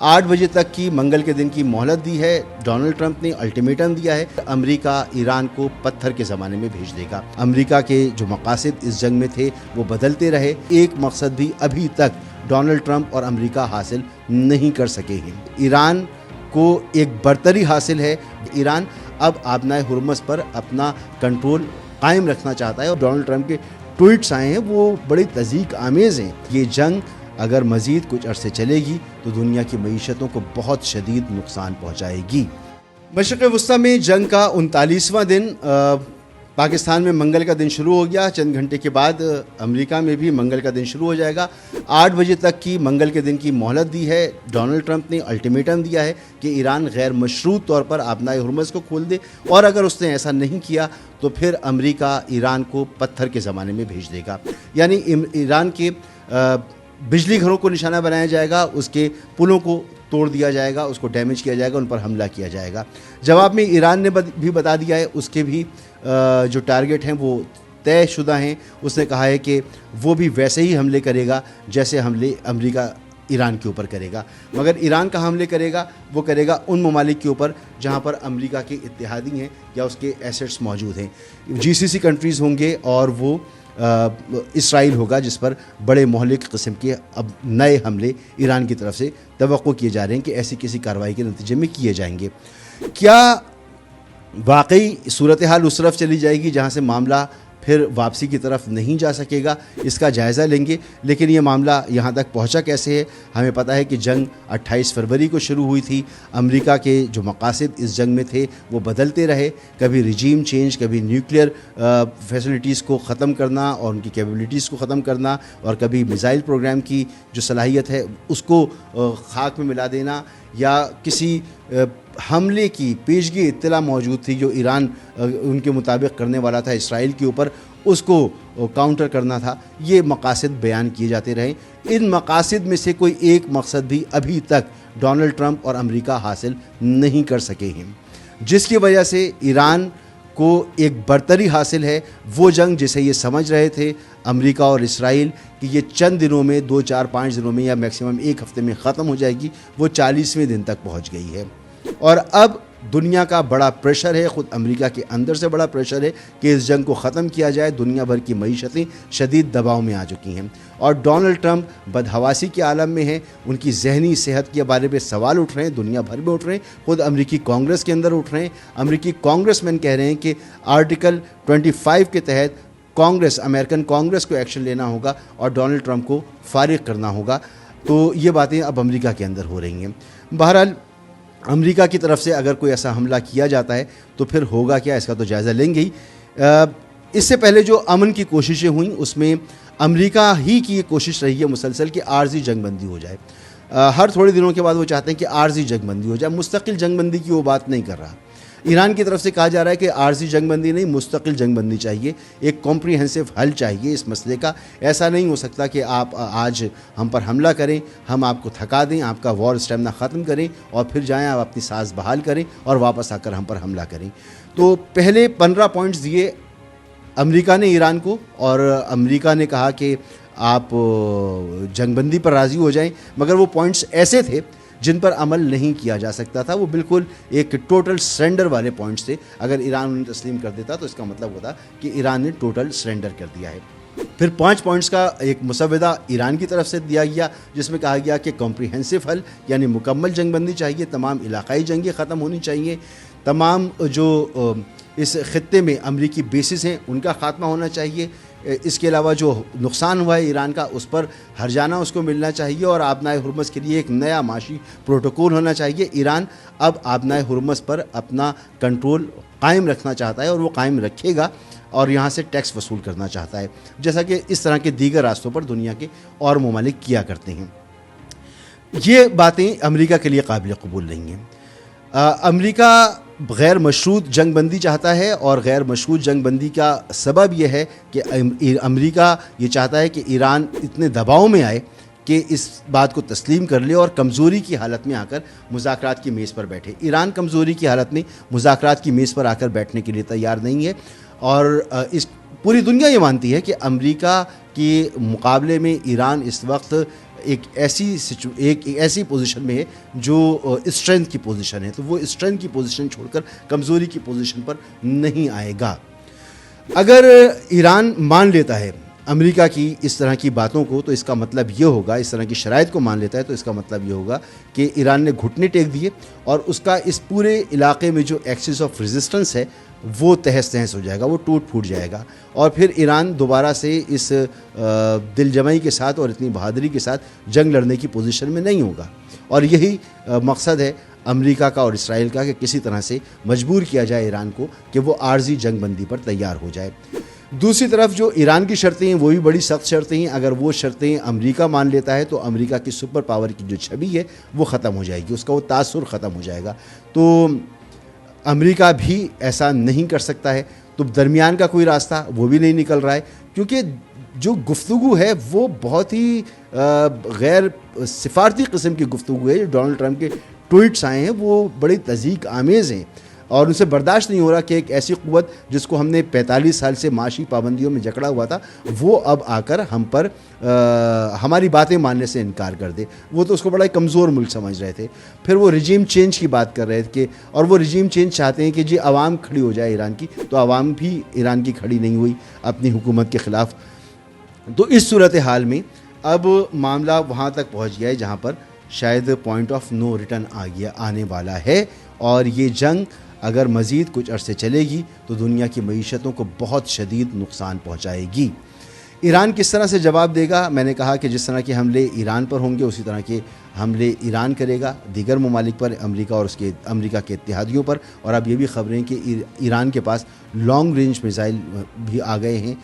8 بجے تک کی منگل کے دن کی مہلت دی ہے۔ ڈونلڈ ٹرمپ نے الٹیمیٹم دیا ہے، امریکہ ایران کو پتھر کے زمانے میں بھیج دے گا۔ امریکہ کے جو مقاصد اس جنگ میں تھے وہ بدلتے رہے، ایک مقصد بھی ابھی تک ڈونلڈ ٹرمپ اور امریکہ حاصل نہیں کر سکے ہیں۔ ایران کو ایک برتری حاصل ہے، ایران اب آبنائے ہرمز پر اپنا کنٹرول قائم رکھنا چاہتا ہے، اور ڈونلڈ ٹرمپ کے ٹویٹس آئے ہیں وہ بڑے تضحیک آمیز ہیں۔ یہ جنگ اگر مزید کچھ عرصے چلے گی تو دنیا کی معیشتوں کو بہت شدید نقصان پہنچائے گی۔ مشرق وسطیٰ میں جنگ کا 39واں دن پاکستان میں منگل کا دن شروع ہو گیا۔ چند گھنٹے کے بعد امریکہ میں بھی منگل کا دن شروع ہو جائے گا۔ 8 بجے تک کی منگل کے دن کی مہلت دی ہے۔ ڈونلڈ ٹرمپ نے الٹیمیٹم دیا ہے کہ ایران غیر مشروط طور پر آبنائے ہرمز کو کھول دے، اور اگر اس نے ایسا نہیں کیا تو پھر امریکہ ایران کو پتھر کے زمانے میں بھیج دے گا۔ یعنی ایران کے بجلی گھروں کو نشانہ بنایا جائے گا، اس کے پلوں کو توڑ دیا جائے گا، اس کو ڈیمیج کیا جائے گا، ان پر حملہ کیا جائے گا۔ جواب میں ایران نے بھی بتا دیا ہے، اس کے بھی جو ٹارگٹ ہیں وہ طے شدہ ہیں۔ اس نے کہا ہے کہ وہ بھی ویسے ہی حملے کرے گا جیسے حملے امریکہ ایران کے اوپر کرے گا، مگر ایران کا حملے کرے گا وہ کرے گا ان ممالک کے اوپر جہاں پر امریکہ کے اتحادی ہیں یا اس کے ایسٹس موجود ہیں۔ GCC کنٹریز ہوں گے، اور وہ اسرائیل ہوگا، جس پر بڑے مہلک قسم کے اب نئے حملے ایران کی طرف سے توقع کیے جا رہے ہیں کہ ایسی کسی کارروائی کے نتیجے میں کیے جائیں گے۔ کیا واقعی صورتحال اس طرف چلی جائے گی جہاں سے معاملہ پھر واپسی کی طرف نہیں جا سکے گا؟ اس کا جائزہ لیں گے، لیکن یہ معاملہ یہاں تک پہنچا کیسے ہے؟ ہمیں پتہ ہے کہ جنگ 28 فروری کو شروع ہوئی تھی۔ امریکہ کے جو مقاصد اس جنگ میں تھے وہ بدلتے رہے، کبھی رجیم چینج، کبھی نیوکلیئر فیسلٹیز کو ختم کرنا اور ان کی کیپیبلٹیز کو ختم کرنا، اور کبھی میزائل پروگرام کی جو صلاحیت ہے اس کو خاک میں ملا دینا، یا کسی حملے کی پیشگی اطلاع موجود تھی جو ایران ان کے مطابق کرنے والا تھا اسرائیل کے اوپر، اس کو کاؤنٹر کرنا تھا۔ یہ مقاصد بیان کیے جاتے رہے۔ ان مقاصد میں سے کوئی ایک مقصد بھی ابھی تک ڈونلڈ ٹرمپ اور امریکہ حاصل نہیں کر سکے ہیں، جس کی وجہ سے ایران کو ایک برتری حاصل ہے۔ وہ جنگ جسے یہ سمجھ رہے تھے امریکہ اور اسرائیل کہ یہ چند دنوں میں 2 4 5 دنوں میں یا میکسیمم ایک ہفتے میں ختم ہو جائے گی، وہ 40ویں دن تک پہنچ گئی ہے۔ اور اب دنیا کا بڑا پریشر ہے، خود امریکہ کے اندر سے بڑا پریشر ہے کہ اس جنگ کو ختم کیا جائے۔ دنیا بھر کی معیشتیں شدید دباؤ میں آ چکی ہیں، اور ڈونلڈ ٹرمپ بدحواسی کے عالم میں ہیں۔ ان کی ذہنی صحت کے بارے میں سوال اٹھ رہے ہیں، دنیا بھر میں اٹھ رہے ہیں، خود امریکی کانگریس کے اندر اٹھ رہے ہیں۔ امریکی کانگریس مین کہہ رہے ہیں کہ آرٹیکل 25 کے تحت امریکن کانگریس کو ایکشن لینا ہوگا اور ڈونلڈ ٹرمپ کو فارغ کرنا ہوگا۔ تو یہ باتیں اب امریکہ کے اندر ہو رہی ہیں۔ بہرحال امریکہ کی طرف سے اگر کوئی ایسا حملہ کیا جاتا ہے تو پھر ہوگا کیا، اس کا تو جائزہ لیں گے ہی۔ اس سے پہلے جو امن کی کوششیں ہوئیں اس میں امریکہ ہی کی یہ کوشش رہی ہے مسلسل کہ عارضی جنگ بندی ہو جائے۔ ہر تھوڑے دنوں کے بعد وہ چاہتے ہیں کہ عارضی جنگ بندی ہو جائے، مستقل جنگ بندی کی وہ بات نہیں کر رہا۔ ایران کی طرف سے کہا جا رہا ہے کہ عارضی جنگ بندی نہیں، مستقل جنگ بندی چاہیے، ایک کمپریہنسو حل چاہیے اس مسئلے کا۔ ایسا نہیں ہو سکتا کہ آپ آج ہم پر حملہ کریں، ہم آپ کو تھکا دیں، آپ کا وار اسٹیمنا ختم کریں، اور پھر جائیں آپ اپنی ساز بحال کریں اور واپس آ کر ہم پر حملہ کریں۔ تو پہلے 15 پوائنٹس دیے امریکہ نے ایران کو، اور امریکہ نے کہا کہ آپ جنگ بندی پر راضی ہو جائیں، مگر وہ پوائنٹس ایسے تھے جن پر عمل نہیں کیا جا سکتا تھا۔ وہ بالکل ایک ٹوٹل سرنڈر والے پوائنٹس تھے۔ اگر ایران انہیں تسلیم کر دیتا تو اس کا مطلب ہوتا کہ ایران نے ٹوٹل سرنڈر کر دیا ہے۔ پھر 5 پوائنٹس کا ایک مسودہ ایران کی طرف سے دیا گیا، جس میں کہا گیا کہ کمپریہنسو حل یعنی مکمل جنگ بندی چاہیے، تمام علاقائی جنگیں ختم ہونی چاہیے، تمام جو اس خطے میں امریکی بیسز ہیں ان کا خاتمہ ہونا چاہیے، اس کے علاوہ جو نقصان ہوا ہے ایران کا اس پر ہرجانہ اس کو ملنا چاہیے، اور آبنائے ہرمز کے لیے ایک نیا معاشی پروٹوکول ہونا چاہیے۔ ایران اب آبنائے ہرمز پر اپنا کنٹرول قائم رکھنا چاہتا ہے، اور وہ قائم رکھے گا، اور یہاں سے ٹیکس وصول کرنا چاہتا ہے، جیسا کہ اس طرح کے دیگر راستوں پر دنیا کے اور ممالک کیا کرتے ہیں۔ یہ باتیں امریکہ کے لیے قابل قبول نہیں ہیں۔ امریکہ غیر مشروط جنگ بندی چاہتا ہے، اور غیر مشروط جنگ بندی کا سبب یہ ہے کہ امریکہ یہ چاہتا ہے کہ ایران اتنے دباؤ میں آئے کہ اس بات کو تسلیم کر لے اور کمزوری کی حالت میں آ کر مذاکرات کی میز پر بیٹھے۔ ایران کمزوری کی حالت میں مذاکرات کی میز پر آ کر بیٹھنے کے لیے تیار نہیں ہے، اور اس پوری دنیا یہ مانتی ہے کہ امریکہ کے مقابلے میں ایران اس وقت ایک ایسی پوزیشن میں ہے جو اسٹرینتھ کی پوزیشن ہے، تو وہ اسٹرینتھ کی پوزیشن چھوڑ کر کمزوری کی پوزیشن پر نہیں آئے گا۔ اگر ایران مان لیتا ہے امریکہ کی اس طرح کی باتوں کو، تو اس کا مطلب یہ ہوگا، اس طرح کی شرائط کو مان لیتا ہے تو اس کا مطلب یہ ہوگا کہ ایران نے گھٹنے ٹیک دیے اور اس کا اس پورے علاقے میں جو ایکسس آف ریزسٹنس ہے وہ تہس تہس ہو جائے گا، وہ ٹوٹ پھوٹ جائے گا، اور پھر ایران دوبارہ سے اس دل جمعی کے ساتھ اور اتنی بہادری کے ساتھ جنگ لڑنے کی پوزیشن میں نہیں ہوگا۔ اور یہی مقصد ہے امریکہ کا اور اسرائیل کا، کہ کسی طرح سے مجبور کیا جائے ایران کو کہ وہ عارضی جنگ بندی پر تیار ہو جائے۔ دوسری طرف جو ایران کی شرطیں ہیں وہ بھی بڑی سخت شرطیں ہیں۔ اگر وہ شرطیں امریکہ مان لیتا ہے تو امریکہ کی سپر پاور کی جو چھوی ہے وہ ختم ہو جائے گی، اس کا وہ تاثر ختم ہو جائے گا۔ تو امریکہ بھی ایسا نہیں کر سکتا ہے، تو درمیان کا کوئی راستہ وہ بھی نہیں نکل رہا ہے، کیونکہ جو گفتگو ہے وہ بہت ہی غیر سفارتی قسم کی گفتگو ہے۔ جو ڈونلڈ ٹرمپ کے ٹویٹس آئے ہیں وہ بڑی تضحیک آمیز ہیں، اور ان سے برداشت نہیں ہو رہا کہ ایک ایسی قوت جس کو ہم نے 45 سال سے معاشی پابندیوں میں جکڑا ہوا تھا، وہ اب آ کر ہم پر ہماری باتیں ماننے سے انکار کر دے۔ وہ تو اس کو بڑا کمزور ملک سمجھ رہے تھے، پھر وہ رجیم چینج کی بات کر رہے تھے، اور وہ رجیم چینج چاہتے ہیں کہ جی عوام کھڑی ہو جائے ایران کی، تو عوام بھی ایران کی کھڑی نہیں ہوئی اپنی حکومت کے خلاف۔ تو اس صورتحال میں اب معاملہ وہاں تک پہنچ گیا ہے جہاں پر شاید پوائنٹ آف نو ریٹرن آنے والا ہے، اور یہ جنگ اگر مزید کچھ عرصے چلے گی تو دنیا کی معیشتوں کو بہت شدید نقصان پہنچائے گی۔ ایران کس طرح سے جواب دے گا؟ میں نے کہا کہ جس طرح کے حملے ایران پر ہوں گے اسی طرح کے حملے ایران کرے گا دیگر ممالک پر، امریکہ اور امریکہ کے اتحادیوں پر۔ اور اب یہ بھی خبریں کہ ایران کے پاس لانگ رینج میزائل بھی آ گئے ہیں،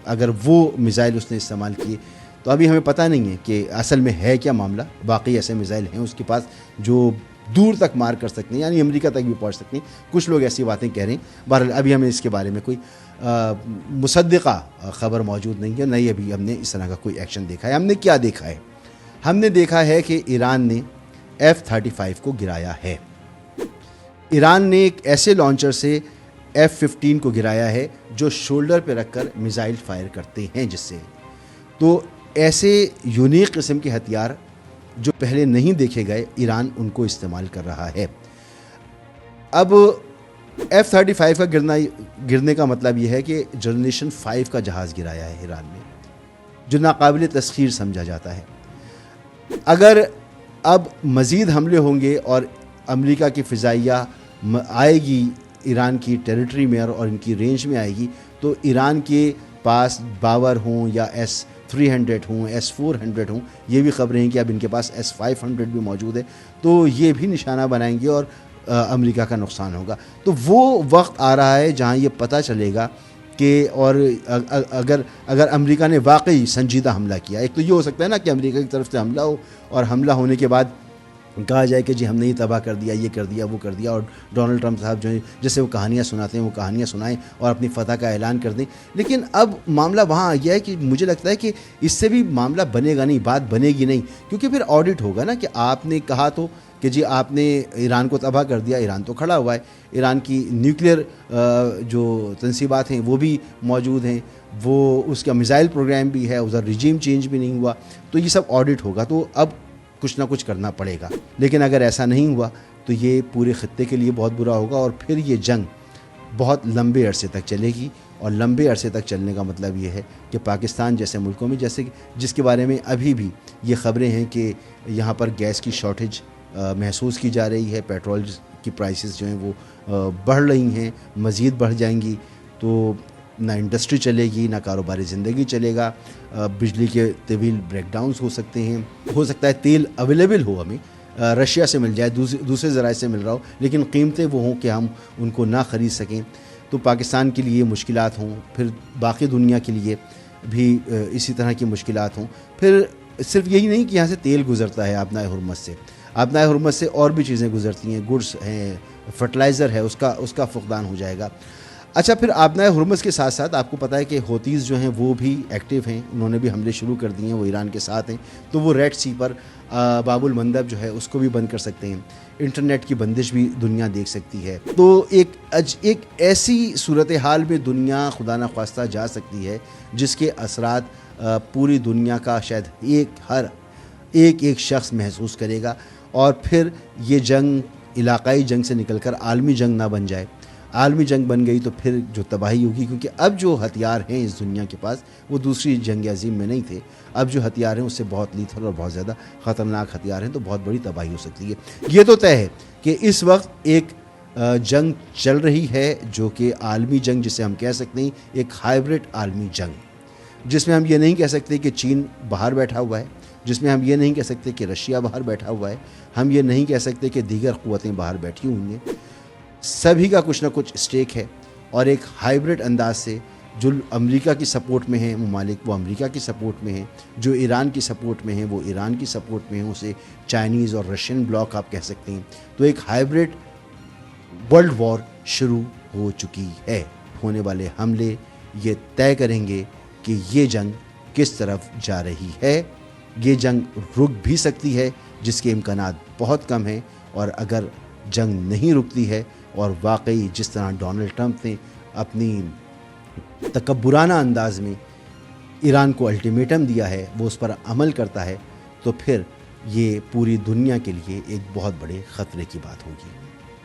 اگر وہ میزائل اس نے استعمال کیے تو ابھی ہمیں پتہ نہیں ہے کہ اصل میں ہے کیا معاملہ۔ واقعی ایسے میزائل ہیں اس کے پاس جو دور تک مار کر سکتے ہیں، یعنی امریکہ تک بھی پہنچ سکتے ہیں۔ کچھ لوگ ایسی باتیں کہہ رہے ہیں، بہرحال ابھی ہمیں اس کے بارے میں کوئی مصدقہ خبر موجود نہیں ہے، نہیں ابھی ہم نے اس طرح کا کوئی ایکشن دیکھا ہے۔ ہم نے کیا دیکھا ہے؟ ہم نے دیکھا ہے کہ ایران نے F-35 کو گرایا ہے۔ ایران نے ایک ایسے لانچر سے F-15 کو گرایا ہے جو شولڈر پہ رکھ کر میزائل فائر کرتے ہیں، جس سے تو ایسے یونیک قسم کے ہتھیار جو پہلے نہیں دیکھے گئے، ایران ان کو استعمال کر رہا ہے۔ اب F-35 کا گرنے کا مطلب یہ ہے کہ جنریشن 5 کا جہاز گرایا ہے ایران نے، جو ناقابل تسخیر سمجھا جاتا ہے۔ اگر اب مزید حملے ہوں گے اور امریکہ کی فضائیہ آئے گی ایران کی ٹیریٹری میں اور ان کی رینج میں آئے گی، تو ایران کے پاس باور ہوں یا S-300 ہوں، S-400 ہوں، یہ بھی خبریں ہیں کہ اب ان کے پاس S-500 بھی موجود ہے، تو یہ بھی نشانہ بنائیں گے اور امریکہ کا نقصان ہوگا۔ تو وہ وقت آ رہا ہے جہاں یہ پتہ چلے گا کہ اور اگر امریکہ نے واقعی سنجیدہ حملہ کیا، ایک تو یہ ہو سکتا ہے نا کہ امریکہ کی طرف سے حملہ ہو اور حملہ ہونے کے بعد کہا جائے کہ جی ہم نے یہ تباہ کر دیا، یہ کر دیا، وہ کر دیا، اور ڈونلڈ ٹرمپ صاحب جو ہیں جیسے وہ کہانیاں سناتے ہیں وہ کہانیاں سنائیں اور اپنی فتح کا اعلان کر دیں۔ لیکن اب معاملہ وہاں آ گیا ہے کہ مجھے لگتا ہے کہ اس سے بھی معاملہ بنے گا نہیں، بات بنے گی نہیں، کیونکہ پھر آڈٹ ہوگا نا کہ آپ نے کہا تو کہ جی آپ نے ایران کو تباہ کر دیا، ایران تو کھڑا ہوا ہے، ایران کی نیوکلیئر جو تنصیبات ہیں وہ بھی موجود ہیں، وہ اس کا میزائل پروگرام بھی ہے، ادھر رجیم چینج بھی نہیں ہوا، تو یہ سب آڈٹ ہوگا، تو اب کچھ نہ کچھ کرنا پڑے گا۔ لیکن اگر ایسا نہیں ہوا تو یہ پورے خطے کے لیے بہت برا ہوگا، اور پھر یہ جنگ بہت لمبے عرصے تک چلے گی، اور لمبے عرصے تک چلنے کا مطلب یہ ہے کہ پاکستان جیسے ملکوں میں، جیسے جس کے بارے میں ابھی بھی یہ خبریں ہیں کہ یہاں پر گیس کی شارٹیج محسوس کی جا رہی ہے، پیٹرول کی پرائسز جو ہیں وہ بڑھ رہی ہیں، مزید بڑھ جائیں گی، تو نہ انڈسٹری چلے گی، نہ کاروباری زندگی چلے گا، بجلی کے طویل بریک ڈاؤنز ہو سکتے ہیں، ہو سکتا ہے تیل اویلیبل ہو ہمیں رشیا سے مل جائے، دوسرے ذرائع سے مل رہا ہو، لیکن قیمتیں وہ ہوں کہ ہم ان کو نہ خرید سکیں، تو پاکستان کے لیے مشکلات ہوں، پھر باقی دنیا کے لیے بھی اسی طرح کی مشکلات ہوں۔ پھر صرف یہی نہیں کہ یہاں سے تیل گزرتا ہے آبنائے ہرمز سے، آبنائے ہرمز سے اور بھی چیزیں گزرتی ہیں، گڈس ہیں، فرٹیلائزر ہے، اس کا فقدان ہو جائے گا۔ اچھا، پھر آبنائے ہرمز کے ساتھ ساتھ آپ کو پتہ ہے کہ ہوتیز جو ہیں وہ بھی ایکٹیو ہیں، انہوں نے بھی حملے شروع کر دیے ہیں، وہ ایران کے ساتھ ہیں، تو وہ ریڈ سی پر باب المندب جو ہے اس کو بھی بند کر سکتے ہیں، انٹرنیٹ کی بندش بھی دنیا دیکھ سکتی ہے۔ تو ایک ایسی صورتحال میں دنیا خدا نخواستہ جا سکتی ہے جس کے اثرات پوری دنیا کا شاید ہر ایک ایک شخص محسوس کرے گا، اور پھر یہ جنگ علاقائی جنگ سے نکل کر عالمی جنگ نہ بن جائے۔ عالمی جنگ بن گئی تو پھر جو تباہی ہوگی، کیونکہ اب جو ہتھیار ہیں اس دنیا کے پاس وہ دوسری جنگ عظیم میں نہیں تھے، اب جو ہتھیار ہیں اس سے بہت لیتھل اور بہت زیادہ خطرناک ہتھیار ہیں، تو بہت بڑی تباہی ہو سکتی ہے۔ یہ تو طے ہے کہ اس وقت ایک جنگ چل رہی ہے جو کہ عالمی جنگ، جسے ہم کہہ سکتے ہیں ایک ہائبرڈ عالمی جنگ، جس میں ہم یہ نہیں کہہ سکتے کہ چین باہر بیٹھا ہوا ہے، جس میں ہم یہ نہیں کہہ سکتے کہ رشیا باہر بیٹھا ہوا ہے، ہم یہ نہیں کہہ سکتے کہ دیگر قوتیں باہر بیٹھی ہوئی ہیں۔ سبھی کا کچھ نہ کچھ اسٹیک ہے، اور ایک ہائبرڈ انداز سے جو امریکہ کی سپورٹ میں ہیں ممالک وہ امریکہ کی سپورٹ میں ہیں، جو ایران کی سپورٹ میں ہیں وہ ایران کی سپورٹ میں ہیں، اسے چائنیز اور رشین بلاک آپ کہہ سکتے ہیں۔ تو ایک ہائبرڈ ورلڈ وار شروع ہو چکی ہے۔ ہونے والے حملے یہ طے کریں گے کہ یہ جنگ کس طرف جا رہی ہے۔ یہ جنگ رک بھی سکتی ہے، جس کے امکانات بہت کم ہیں، اور اگر جنگ نہیں رکتی ہے اور واقعی جس طرح ڈونلڈ ٹرمپ نے اپنی تکبرانہ انداز میں ایران کو الٹیمیٹم دیا ہے وہ اس پر عمل کرتا ہے، تو پھر یہ پوری دنیا کے لیے ایک بہت بڑے خطرے کی بات ہوگی۔